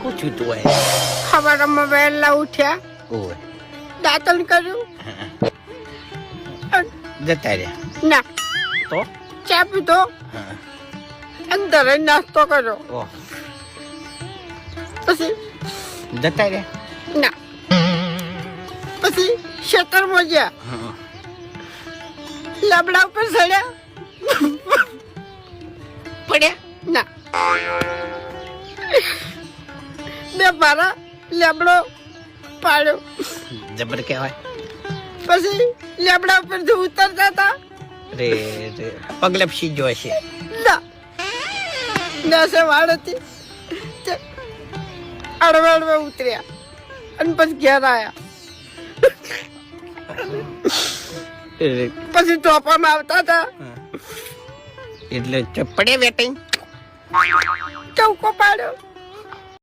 પૂછ્યું તું હોય સવારમાં વહેલા ઉઠ્યા, ઓય દાંતણ કર્યું, જતા રહ્યા ના તો ચા પીધો, હા અંદર જ નાસ્તો કર્યો, ઓહ પછી જતા રહ્યા ના પછી ખેતરમાં ગયા, હા લાબડા ઉપર ચડ્યા, પડ્યા ના બે પારા લેબડો પાડ્યો, જબર કહેવાય પછી લેબડા ઉપર થી ઉતરતા હતા, રે રે પગલપસી જો હશે ના દસે વાળ હતી અડવે અડવે ઉતર્યા અને પછી ઘેર આવ્યા, પછી ચોપામાં આવતા હતા, એટલે પડે વેટિંગ ચૌકો પાડ્યો,